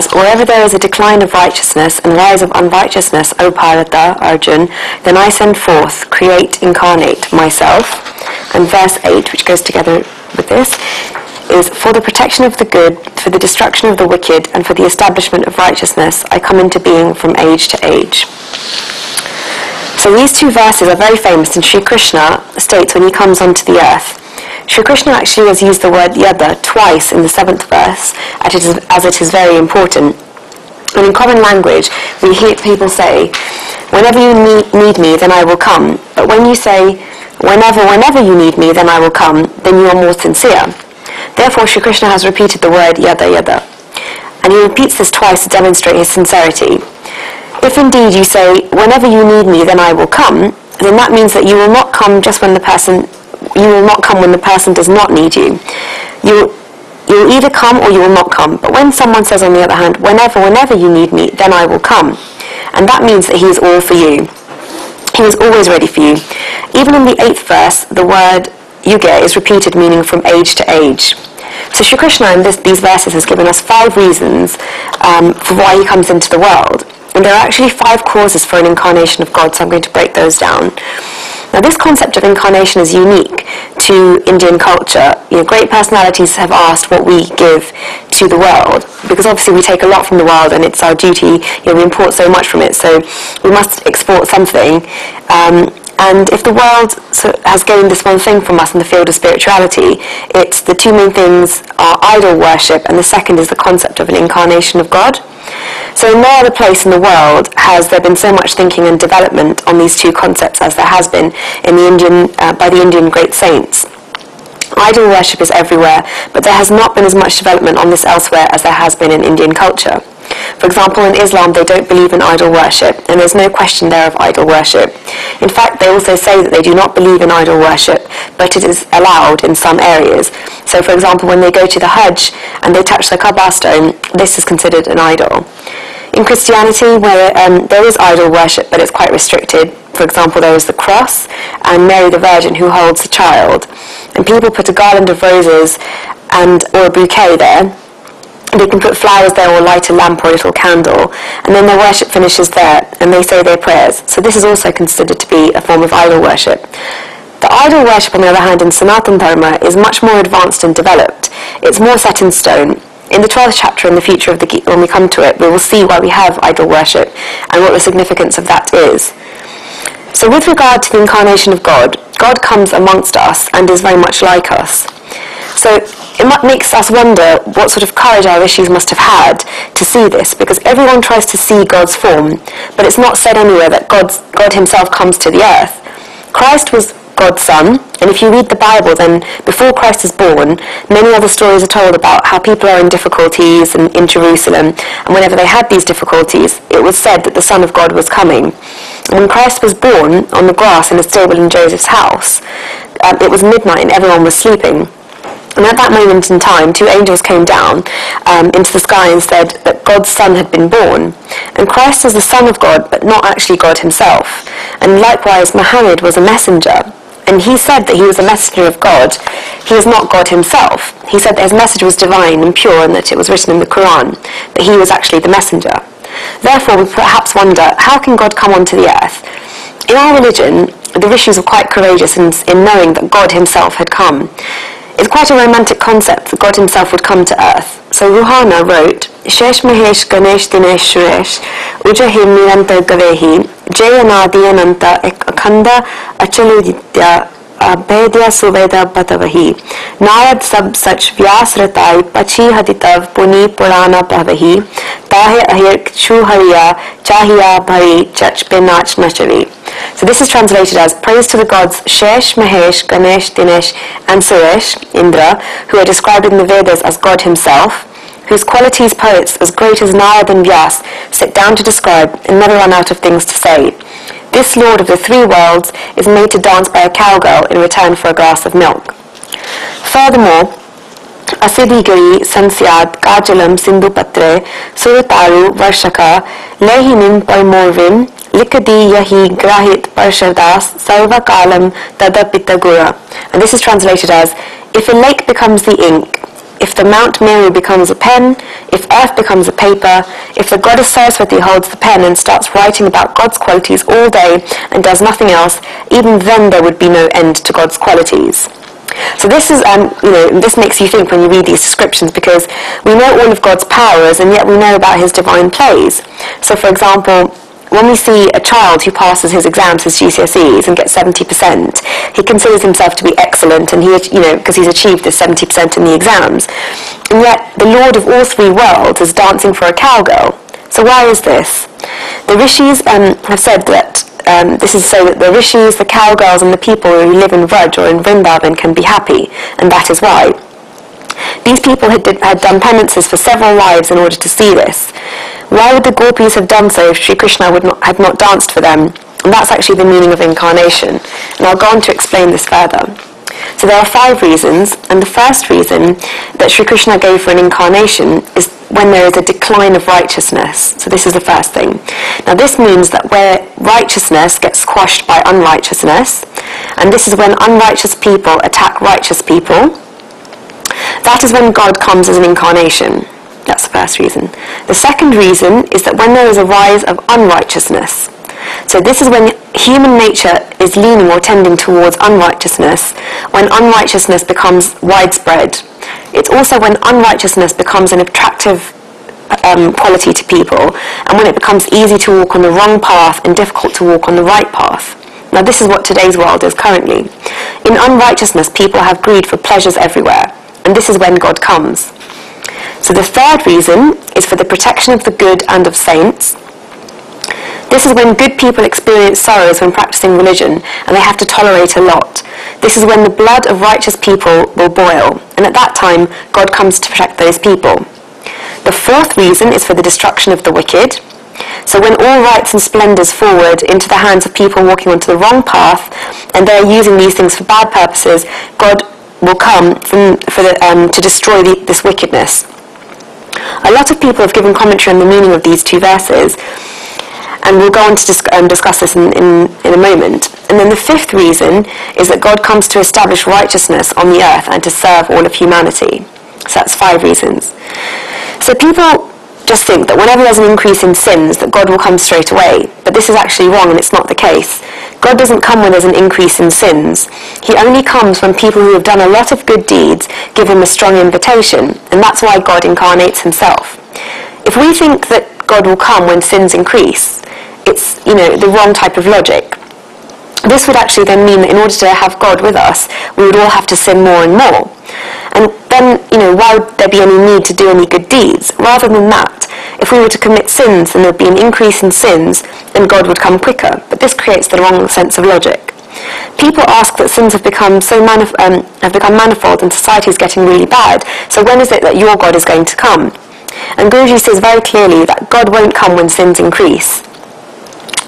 as, wherever there is a decline of righteousness and rise of unrighteousness, O Bhārata, Arjuna, then I send forth, create, incarnate myself. And verse 8, which goes together with this, is, for the protection of the good, for the destruction of the wicked, and for the establishment of righteousness, I come into being from age to age. So these two verses are very famous, and Sri Krishna states when he comes onto the earth. Sri Krishna actually has used the word yada twice in the 7th verse, as it is very important. And in common language, we hear people say, whenever you need me, then I will come. But when you say, whenever you need me, then I will come, then you are more sincere. Therefore, Sri Krishna has repeated the word yada yada. And he repeats this twice to demonstrate his sincerity. If indeed you say, whenever you need me, then I will come, then that means that you will not come just when the person does not need you. You will either come or you will not come. But when someone says, on the other hand, whenever you need me, then I will come, and that means that he is all for you. He is always ready for you. Even in the 8th verse, the word yuga is repeated, meaning from age to age. So Sri Krishna in these verses has given us 5 reasons for why he comes into the world. And there are actually 5 causes for an incarnation of God, so I'm going to break those down. Now, this concept of incarnation is unique to Indian culture. Great personalities have asked what we give to the world, because obviously we take a lot from the world and it's our duty. We import so much from it, so we must export something. And if the world has gained this one thing from us in the field of spirituality, it's the 2 main things are idol worship, and the second is the concept of an incarnation of God. So in no other place in the world has there been so much thinking and development on these 2 concepts as there has been in by the Indian great saints. Idol worship is everywhere, but there has not been as much development on this elsewhere as there has been in Indian culture. For example, in Islam they don't believe in idol worship, and there's no question there of idol worship. In fact, they also say that they do not believe in idol worship, but it is allowed in some areas. So for example, when they go to the Hajj and they touch the Kaaba stone, this is considered an idol. In Christianity, where there is idol worship, but it's quite restricted. For example, there is the cross and Mary the Virgin who holds the child. And people put a garland of roses or a bouquet there. They can put flowers there or light a lamp or a little candle, and then their worship finishes there, and they say their prayers. So this is also considered to be a form of idol worship. The idol worship, on the other hand, in Sanatana Dharma is much more advanced and developed. It's more set in stone. In the 12th chapter in the future of the Gita, when we come to it, we will see why we have idol worship and what the significance of that is. So with regard to the incarnation of God, God comes amongst us and is very much like us. So it makes us wonder what sort of courage our rishis must have had to see this, because everyone tries to see God's form, but it's not said anywhere that God himself comes to the earth. Christ was God's son, and if you read the Bible, then before Christ is born, many other stories are told about how people are in difficulties in Jerusalem, and whenever they had these difficulties, it was said that the Son of God was coming. And when Christ was born on the grass in a stable in Joseph's house, it was midnight and everyone was sleeping. And at that moment in time, 2 angels came down into the sky and said that God's Son had been born. And Christ is the Son of God, but not actually God himself. And likewise, Muhammad was a messenger. And he said that he was a messenger of God. He is not God himself. He said that his message was divine and pure and that it was written in the Quran, but he was actually the messenger. Therefore, we perhaps wonder, how can God come onto the earth? In our religion, the rishis were quite courageous in knowing that God himself had come. It's quite a romantic concept that God himself would come to earth. So Ruhana wrote, Shesh Mahesh Ganesh Dinesh Suresh Ujahim Niranta Gavehi Jayanadiyananta Akhanda Achaluditya Abhedya Suveda Batavahi Narad Sab Sach Vyas Ratai Pachi Haditav Puni Purana Pavahi Tahe Ahir Chuhariya Chahiya Bhari Chach Penach Nachavi. So this is translated as praise to the gods Shesh, Mahesh, Ganesh, Dinesh and Suresh, Indra, who are described in the Vedas as God himself, whose qualities poets as great as Narad and Vyas sit down to describe and never run out of things to say. This lord of the 3 worlds is made to dance by a cowgirl in return for a glass of milk. Furthermore, Asidigari Sansyad Kajalam Sindhu Patre Surataru Varshaka Lehinim Parmorvim Likadi Yahi Grahit Parshadas Sarva Kalam Tadapita Gura. And this is translated as, if a lake becomes the ink, if the Mount Meera becomes a pen, if earth becomes a paper, if the goddess Saraswati holds the pen and starts writing about God's qualities all day and does nothing else, even then there would be no end to God's qualities. So this is, this makes you think when you read these descriptions, because we know all of God's powers and yet we know about his divine plays. So for example, when we see a child who passes his exams, his GCSEs, and gets 70%, he considers himself to be excellent, and because he's achieved this 70% in the exams. And yet the Lord of all three worlds is dancing for a cowgirl. So why is this? The rishis have said that this is so that the rishis, the cowgirls, and the people who live in Vraj or in Vrindavan can be happy, and that is why. These people had done penances for several lives in order to see this. Why would the gopis have done so if Sri Krishna had not danced for them? And that's actually the meaning of incarnation. And I'll go on to explain this further. So there are 5 reasons, and the first reason that Sri Krishna gave for an incarnation is when there is a decline of righteousness. So this is the first thing. Now this means that where righteousness gets squashed by unrighteousness, and this is when unrighteous people attack righteous people, that is when God comes as an incarnation. That's the first reason. The second reason is that when there is a rise of unrighteousness. So this is when human nature is leaning or tending towards unrighteousness, when unrighteousness becomes widespread. It's also when unrighteousness becomes an attractive quality to people, and when it becomes easy to walk on the wrong path and difficult to walk on the right path. Now this is what today's world is currently. In unrighteousness, people have greed for pleasures everywhere, and this is when God comes. So the third reason is for the protection of the good and of saints. This is when good people experience sorrows when practicing religion, and they have to tolerate a lot. This is when the blood of righteous people will boil, and at that time, God comes to protect those people. The fourth reason is for the destruction of the wicked. So when all rights and splendours forward into the hands of people walking onto the wrong path, and they are using these things for bad purposes, God will come to destroy this wickedness. A lot of people have given commentary on the meaning of these 2 verses, and we'll go on to discuss this in a moment. And then the 5th reason is that God comes to establish righteousness on the earth and to serve all of humanity. So that's 5 reasons. So people just think that whenever there's an increase in sins, that God will come straight away. But this is actually wrong, and it's not the case. God doesn't come when there's an increase in sins. He only comes when people who have done a lot of good deeds give him a strong invitation, and that's why God incarnates himself. If we think that God will come when sins increase, it's, the wrong type of logic. This would actually then mean that in order to have God with us, we would all have to sin more and more. And then, why would there be any need to do any good deeds? Rather than that, if we were to commit sins and there would be an increase in sins, then God would come quicker. But this creates the wrong sense of logic. People ask that sins have become manifold and society is getting really bad, so when is it that your God is going to come? And Guruji says very clearly that God won't come when sins increase.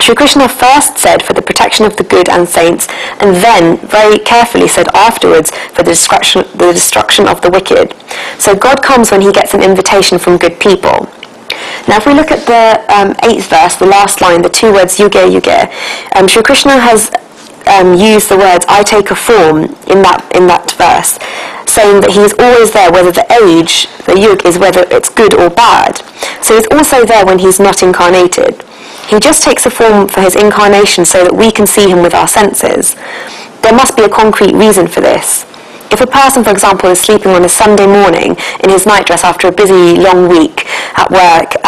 Sri Krishna first said for the protection of the good and saints, and then very carefully said afterwards for the destruction of the wicked. So God comes when he gets an invitation from good people. Now if we look at the 8th verse, the last line, the 2 words yuge yuge, Sri Krishna has used the words I take a form in that verse, saying that he is always there whether the age, the yug, is whether it's good or bad. So he's also there when he's not incarnated. He just takes a form for his incarnation so that we can see him with our senses. There must be a concrete reason for this. If a person, for example, is sleeping on a Sunday morning in his nightdress after a busy, long week at work,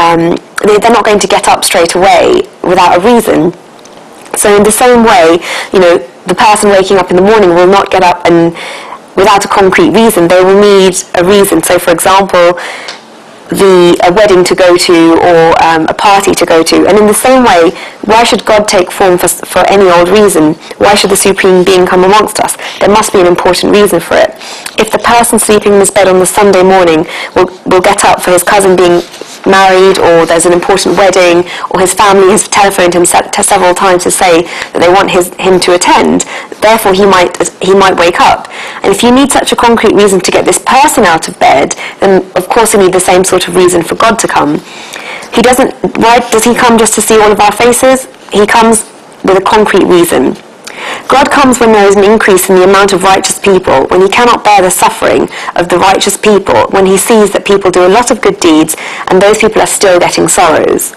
they're not going to get up straight away without a reason. So in the same way, the person waking up in the morning will not get up and without a concrete reason. They will need a reason. So, for example, a wedding to go to or a party to go to. And in the same way, why should God take form for any old reason? Why should the Supreme Being come amongst us? There must be an important reason for it. If the person sleeping in his bed on the Sunday morning will get up for his cousin being married, or there's an important wedding, or his family has telephoned him several times to say that they want him to attend, therefore he might wake up. And if you need such a concrete reason to get this person out of bed, then of course you need the same sort of reason for God to come. Why does he come just to see all of our faces? He comes with a concrete reason. God comes when there is an increase in the amount of righteous people, when he cannot bear the suffering of the righteous people, when he sees that people do a lot of good deeds and those people are still getting sorrows.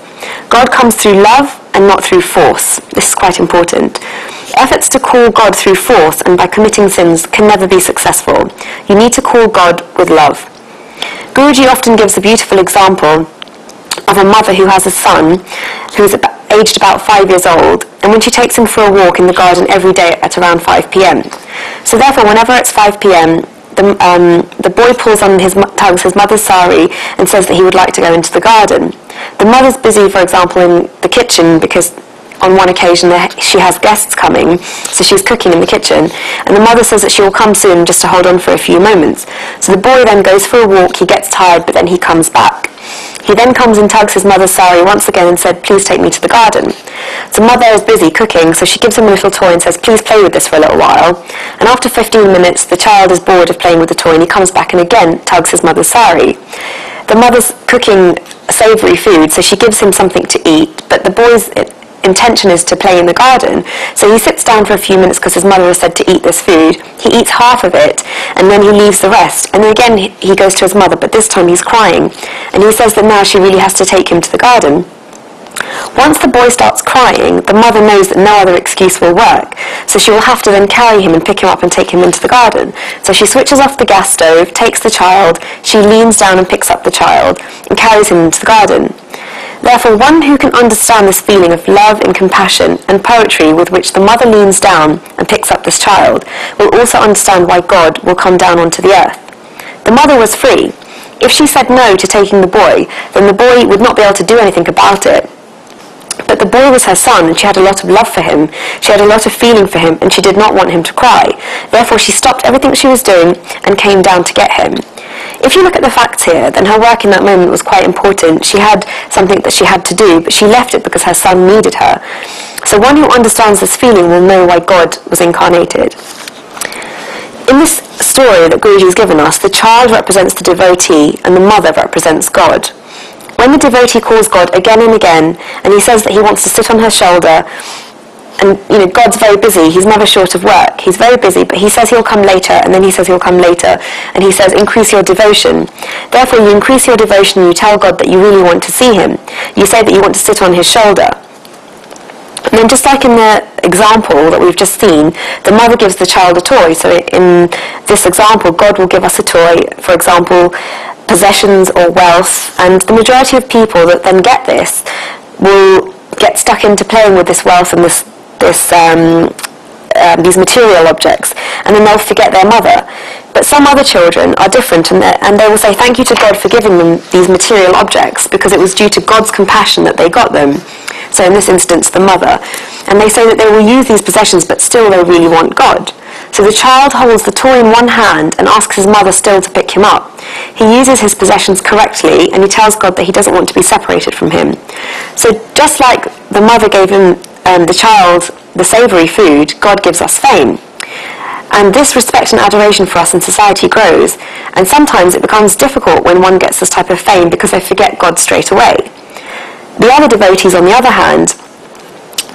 God comes through love and not through force. This is quite important. Efforts to call God through force and by committing sins can never be successful. You need to call God with love. Guruji often gives a beautiful example of a mother who has a son who is aged about 5 years old, and when she takes him for a walk in the garden every day at around 5 p.m. So therefore, whenever it's 5 p.m, the boy tugs his mother's sari and says that he would like to go into the garden. The mother's busy, for example, in the kitchen because on one occasion she has guests coming, so she's cooking in the kitchen, and the mother says that she will come soon just to hold on for a few moments. So the boy then goes for a walk, he gets tired, but then he comes back. He then comes and tugs his mother's sari once again and said, "Please take me to the garden." So mother is busy cooking, so she gives him a little toy and says, "Please play with this for a little while." And after 15 minutes, the child is bored of playing with the toy and he comes back and again tugs his mother's sari. The mother's cooking savoury food, so she gives him something to eat, but the boy's intention is to play in the garden. So he sits down for a few minutes because his mother has said to eat this food. He eats half of it and then he leaves the rest. And then again he goes to his mother, but this time he's crying. And he says that now she really has to take him to the garden. Once the boy starts crying, the mother knows that no other excuse will work. So she will have to then carry him and pick him up and take him into the garden. So she switches off the gas stove, takes the child, she leans down and picks up the child and carries him into the garden. Therefore, one who can understand this feeling of love and compassion and poetry with which the mother leans down and picks up this child will also understand why God will come down onto the earth. The mother was free. If she said no to taking the boy, then the boy would not be able to do anything about it. But the boy was her son, and she had a lot of love for him. She had a lot of feeling for him, and she did not want him to cry. Therefore, she stopped everything she was doing and came down to get him. If you look at the facts here, then her work in that moment was quite important. She had something that she had to do, but she left it because her son needed her. So one who understands this feeling will know why God was incarnated. In this story that Guruji has given us, the child represents the devotee and the mother represents God. When the devotee calls God again and again, and he says that he wants to sit on her shoulder, and God's very busy, he's never short of work, he's very busy, but he says he'll come later, and then he says he'll come later, and he says increase your devotion. Therefore you increase your devotion, you tell God that you really want to see him. You say that you want to sit on his shoulder. And then just like in the example that we've just seen, the mother gives the child a toy. So in this example, God will give us a toy, for example, possessions or wealth, and the majority of people that then get this will get stuck into playing with this wealth and these material objects, and then they'll forget their mother. But some other children are different, and they will say thank you to God for giving them these material objects because it was due to God's compassion that they got them. So in this instance, the mother. And they say that they will use these possessions, but still they really want God. So the child holds the toy in one hand and asks his mother still to pick him up. He uses his possessions correctly, and he tells God that he doesn't want to be separated from him. So just like the mother gave him, the child, the savoury food, God gives us fame. And this respect and adoration for us in society grows, and sometimes it becomes difficult when one gets this type of fame because they forget God straight away. The other devotees, on the other hand,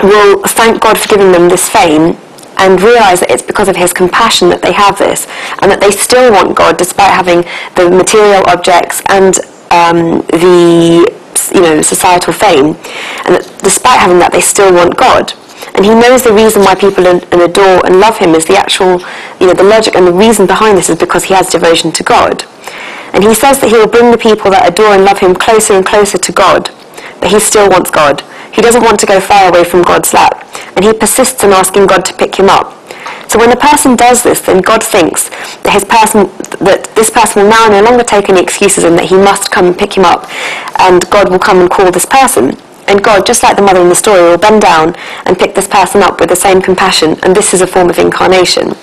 will thank God for giving them this fame and realise that it's because of his compassion that they have this, and that they still want God despite having the material objects and the societal fame, and that despite having that they still want God. And he knows the reason why people adore and love him is the actual, the logic and the reason behind this is because he has devotion to God. And he says that he will bring the people that adore and love him closer and closer to God, but he still wants God. He doesn't want to go far away from God's lap, and he persists in asking God to pick him up. So when a person does this, then God thinks that this person will now no longer take any excuses and that he must come and pick him up, and God will come and call this person. And God, just like the mother in the story, will bend down and pick this person up with the same compassion, and this is a form of incarnation.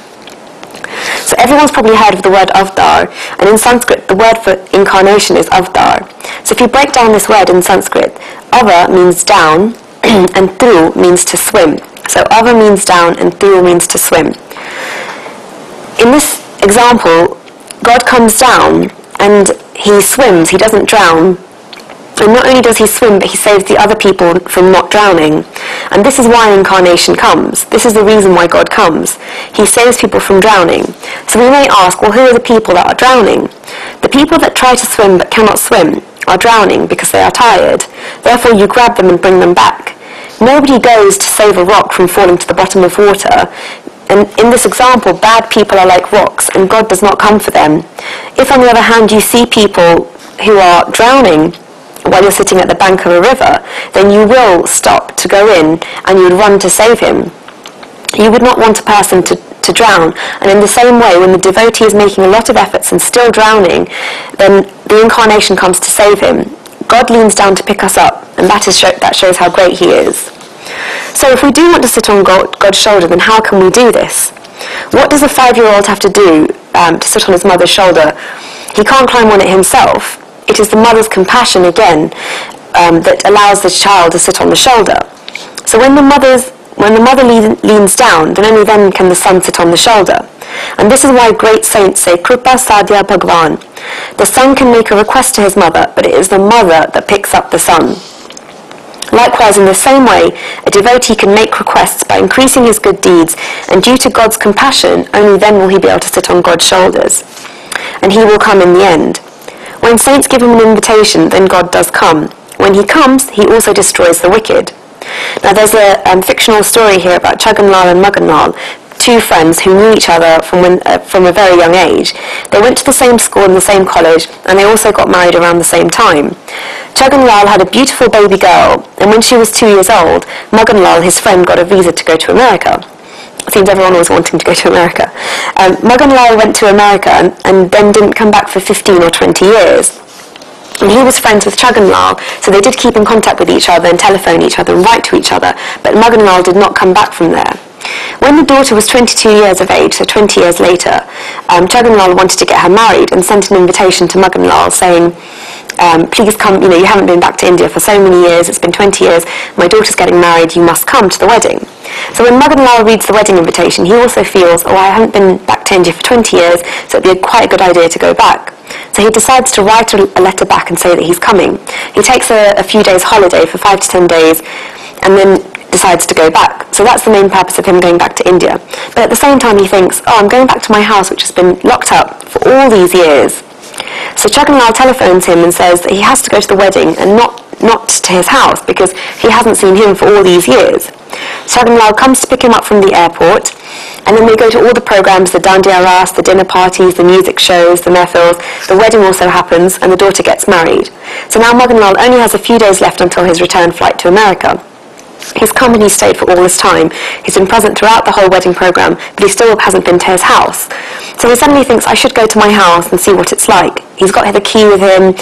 So everyone's probably heard of the word avtar, and in Sanskrit the word for incarnation is avtar. So if you break down this word in Sanskrit, ava means down and thru means to swim. So ava means down and thru means to swim. In this example, God comes down and he swims, he doesn't drown. And not only does he swim, but he saves the other people from not drowning. And this is why incarnation comes. This is the reason why God comes. He saves people from drowning. So we may ask, well, who are the people that are drowning? The people that try to swim but cannot swim are drowning because they are tired. Therefore you grab them and bring them back. Nobody goes to save a rock from falling to the bottom of water. And in this example, bad people are like rocks, and God does not come for them. If, on the other hand, you see people who are drowning while you're sitting at the bank of a river, then you will stop to go in, and you would run to save him. You would not want a person to drown. And in the same way, when the devotee is making a lot of efforts and still drowning, then the incarnation comes to save him. God leans down to pick us up, and that shows how great he is. So if we do want to sit on God's shoulder, then how can we do this? What does a 5-year-old have to do to sit on his mother's shoulder? He can't climb on it himself. It is the mother's compassion, again, that allows the child to sit on the shoulder. So when the mother leans down, then only then can the son sit on the shoulder. And this is why great saints say, Kripa Sadhya Bhagwan. The son can make a request to his mother, but it is the mother that picks up the son. Likewise, in the same way, a devotee can make requests by increasing his good deeds, and due to God's compassion, only then will he be able to sit on God's shoulders. And he will come in the end. When saints give him an invitation, then God does come. When he comes, he also destroys the wicked. Now there's a fictional story here about Chaganlal and Maganlal, two friends who knew each other from a very young age. They went to the same school and the same college, and they also got married around the same time. Chaganlal had a beautiful baby girl, and when she was 2 years old, Maganlal, his friend, got a visa to go to America. It seems everyone was wanting to go to America. Maganlal went to America and then didn't come back for 15 or 20 years. And he was friends with Chaganlal, so they did keep in contact with each other and telephone each other and write to each other, but Maganlal did not come back from there. When the daughter was 22 years of age, so 20 years later, Chaganlal wanted to get her married and sent an invitation to Maganlal saying, please come, you haven't been back to India for so many years, it's been 20 years, my daughter's getting married, you must come to the wedding. So when Maganlal reads the wedding invitation, he also feels, I haven't been back to India for 20 years, so it'd be quite a good idea to go back. So he decides to write a letter back and say that he's coming. He takes a few days holiday for 5 to 10 days, and then decides to go back. So that's the main purpose of him going back to India. But at the same time he thinks, I'm going back to my house which has been locked up for all these years. So Chaganlal telephones him and says that he has to go to the wedding and not to his house because he hasn't seen him for all these years. Chaganlal comes to pick him up from the airport, and then they go to all the programs, the dandiya ras, the dinner parties, the music shows, the mehfils. The wedding also happens, and the daughter gets married. So now Maganlal only has a few days left until his return flight to America. He's come and he's stayed for all this time. He's been present throughout the whole wedding program, but he still hasn't been to his house. So he suddenly thinks, I should go to my house and see what it's like. He's got the key with him,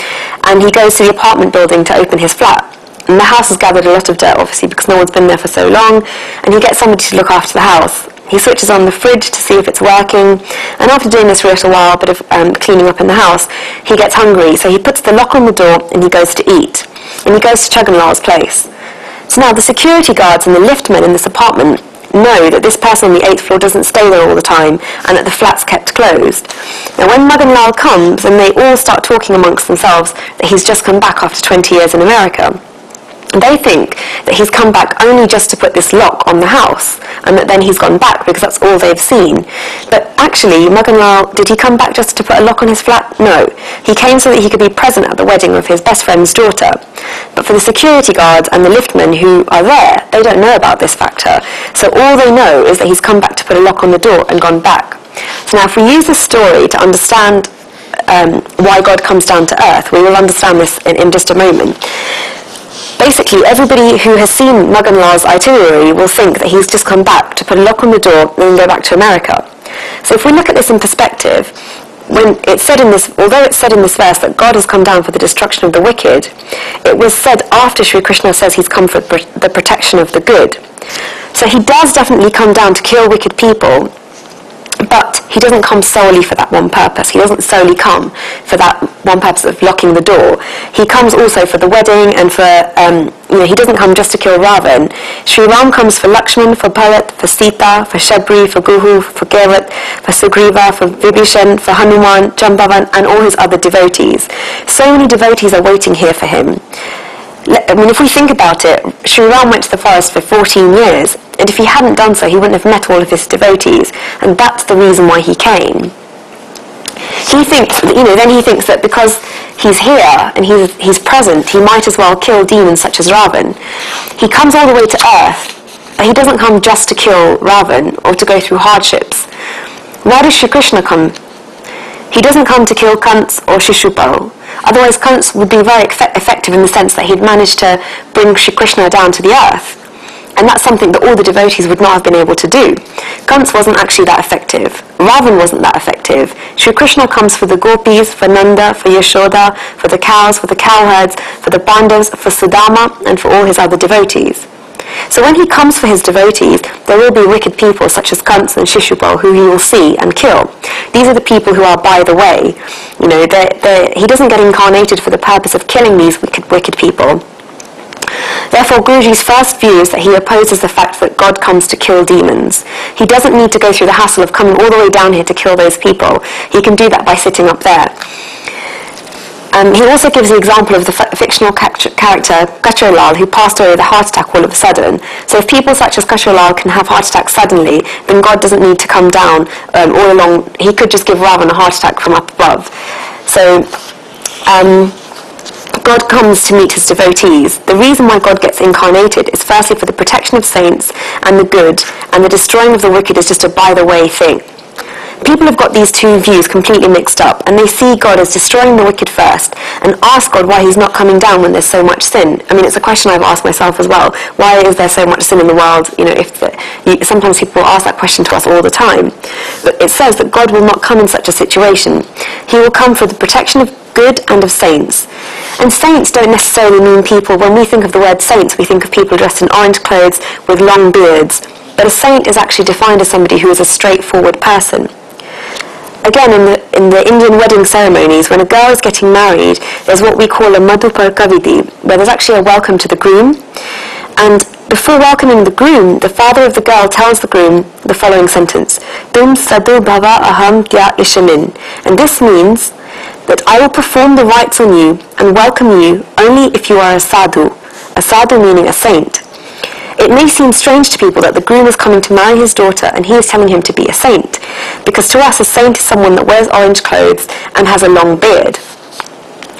and he goes to the apartment building to open his flat. And the house has gathered a lot of dirt, obviously, because no one's been there for so long, and he gets somebody to look after the house. He switches on the fridge to see if it's working, and after doing this for a little while, a bit of cleaning up in the house, he gets hungry, so he puts the lock on the door and he goes to eat. And he goes to Chaganlal's place. So now the security guards and the liftmen in this apartment know that this person on the 8th floor doesn't stay there all the time and that the flat's kept closed. Now when Maganlal comes and they all start talking amongst themselves that he's just come back after 20 years in America, they think that he's come back only just to put this lock on the house and that then he's gone back because that's all they've seen. But actually, Maganlal, did he come back just to put a lock on his flat? No. He came so that he could be present at the wedding of his best friend's daughter. But for the security guards and the liftmen who are there, they don't know about this factor. So all they know is that he's come back to put a lock on the door and gone back. So now if we use this story to understand why God comes down to earth, we will understand this in just a moment. Basically, everybody who has seen Maganlal's itinerary will think that he's just come back to put a lock on the door and then go back to America. So if we look at this in perspective, when it's said in this, although it's said in this verse that God has come down for the destruction of the wicked, it was said after Sri Krishna says he's come for the protection of the good. So he does definitely come down to kill wicked people, but he doesn't come solely for that one purpose. He doesn't solely come for that one purpose of locking the door. He comes also for the wedding and for, he doesn't come just to kill Ravan. Sri Ram comes for Lakshman, for Bharat, for Sita, for Shabri, for Guhu, for Gavat, for Sugriva, for Vibhishan, for Hanuman, Jambavan, and all his other devotees. So many devotees are waiting here for him. if we think about it, Sri Ram went to the forest for 14 years, and if he hadn't done so, he wouldn't have met all of his devotees, and that's the reason why he came. He thinks, then he thinks that because he's here and he's present, he might as well kill demons such as Ravan. He comes all the way to earth, but he doesn't come just to kill Ravan or to go through hardships. Why does Shri Krishna come? He doesn't come to kill Kants or Shishupal. Otherwise, Kants would be very effective in the sense that he'd managed to bring Shri Krishna down to the earth. And that's something that all the devotees would not have been able to do. Kants wasn't actually that effective. Ravan wasn't that effective. Shri Krishna comes for the gopis, for Nanda, for Yashoda, for the cows, for the cowherds, for the Pandavas, for Sudama, and for all his other devotees. So when he comes for his devotees, there will be wicked people such as Kants and Shishupal who he will see and kill. These are the people who are by the way. He doesn't get incarnated for the purpose of killing these wicked people. Therefore, Guruji's first view is that he opposes the fact that God comes to kill demons. He doesn't need to go through the hassle of coming all the way down here to kill those people. He can do that by sitting up there. He also gives the example of the fictional character Kachorlal, who passed away with a heart attack all of a sudden. So if people such as Kachorlal can have heart attacks suddenly, then God doesn't need to come down all along. He could just give Ravan a heart attack from up above. So God comes to meet his devotees. The reason why God gets incarnated is firstly for the protection of saints and the good, and the destroying of the wicked is just a by-the-way thing. People have got these two views completely mixed up, and they see God as destroying the wicked first, and ask God why he's not coming down when there's so much sin. I mean, it's a question I've asked myself as well. Why is there so much sin in the world? Sometimes people ask that question to us all the time. But it says that God will not come in such a situation. He will come for the protection of good and of saints. And saints don't necessarily mean people. When we think of the word saints, we think of people dressed in orange clothes with long beards. But a saint is actually defined as somebody who is a straightforward person. Again, in the Indian wedding ceremonies, when a girl is getting married, there's what we call a madhupar kavidi, where there's actually a welcome to the groom. And before welcoming the groom, the father of the girl tells the groom the following sentence: Tum sadhu bhava aham tya ishamin. And this means that I will perform the rites on you and welcome you only if you are a sadhu meaning a saint. It may seem strange to people that the groom is coming to marry his daughter and he is telling him to be a saint, because to us a saint is someone that wears orange clothes and has a long beard.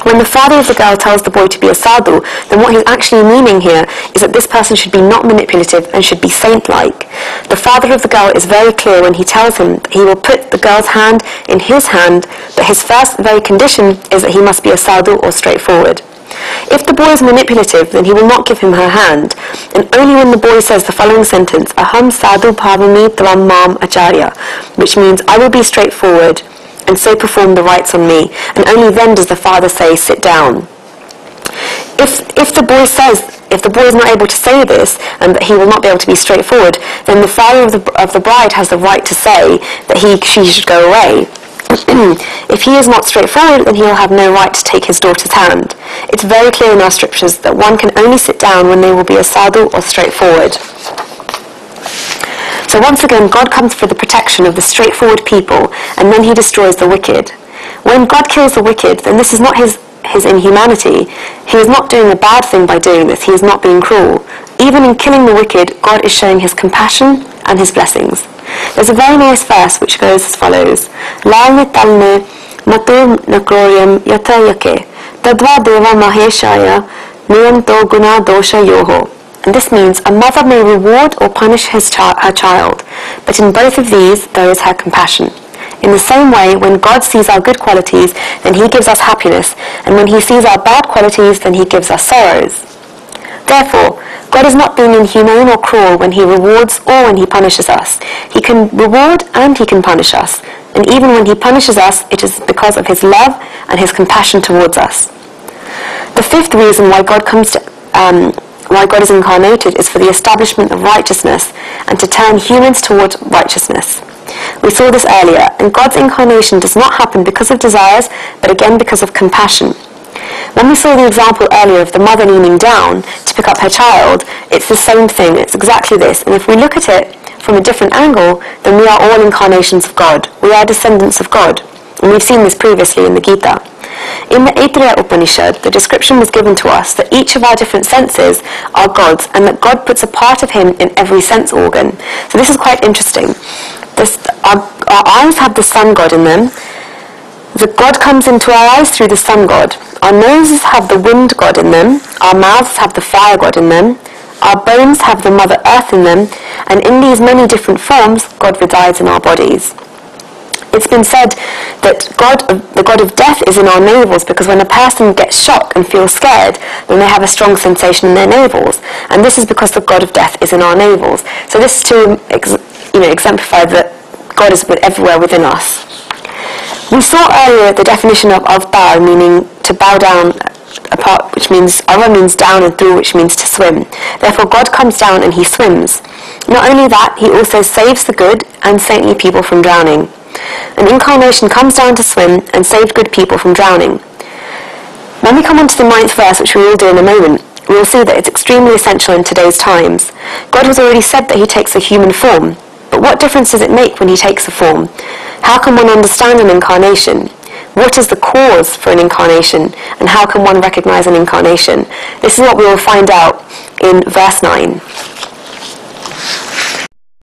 When the father of the girl tells the boy to be a sadhu, then what he's actually meaning here is that this person should be not manipulative and should be saint-like. The father of the girl is very clear when he tells him that he will put the girl's hand in his hand, but his first very condition is that he must be a sadhu or straightforward. If the boy is manipulative, then he will not give him her hand, and only when the boy says the following sentence, Aham sadhu bhavami tvam mam acharya, which means I will be straightforward and so perform the rites on me, and only then does the father say, sit down. If the boy is not able to say this, and that he will not be able to be straightforward, then the father of the bride has the right to say that she should go away. If he is not straightforward, then he will have no right to take his daughter's hand. It's very clear in our scriptures that one can only sit down when they will be a sadhu or straightforward. So once again, God comes for the protection of the straightforward people, and then he destroys the wicked. When God kills the wicked, then this is not his inhumanity. He is not doing a bad thing by doing this. He is not being cruel. Even in killing the wicked, God is showing his compassion and his blessings. There's a very nice verse which goes as follows: Lalne talne matur nakroryam yata yake tadva deva maheshaya niyanto guna dosha yoho. And this means a mother may reward or punish her child, but in both of these there is her compassion. In the same way, when God sees our good qualities, then he gives us happiness, and when he sees our bad qualities, then he gives us sorrows. Therefore, God is not being inhumane or cruel when he rewards or when he punishes us. He can reward and he can punish us. And even when he punishes us, it is because of his love and his compassion towards us. The fifth reason why God is incarnated is for the establishment of righteousness and to turn humans towards righteousness. We saw this earlier, and God's incarnation does not happen because of desires, but again because of compassion. When we saw the example earlier of the mother kneeling down to pick up her child, it's the same thing, it's exactly this. And if we look at it from a different angle, then we are all incarnations of God. We are descendants of God. And we've seen this previously in the Gita. In the Aitreya Upanishad, the description was given to us that each of our different senses are God's, and that God puts a part of him in every sense organ. So this is quite interesting. Our eyes have the sun god in them. The God comes into our eyes through the sun god. Our noses have the wind god in them. Our mouths have the fire god in them. Our bones have the mother earth in them. And in these many different forms, God resides in our bodies. It's been said that the god of death is in our navels, because when a person gets shocked and feels scared, then they have a strong sensation in their navels. And this is because the god of death is in our navels. So this is to exemplify that God is everywhere within us. We saw earlier the definition of bow, meaning to bow down apart, which means ava means down, and through, which means to swim. Therefore God comes down and he swims. Not only that, he also saves the good and saintly people from drowning. An incarnation comes down to swim and save good people from drowning. When we come on to the 9th verse, which we will do in a moment, we will see that it's extremely essential in today's times. God has already said that he takes a human form, but what difference does it make when he takes a form? How can one understand an incarnation? What is the cause for an incarnation, and how can one recognize an incarnation? This is what we will find out in verse 9.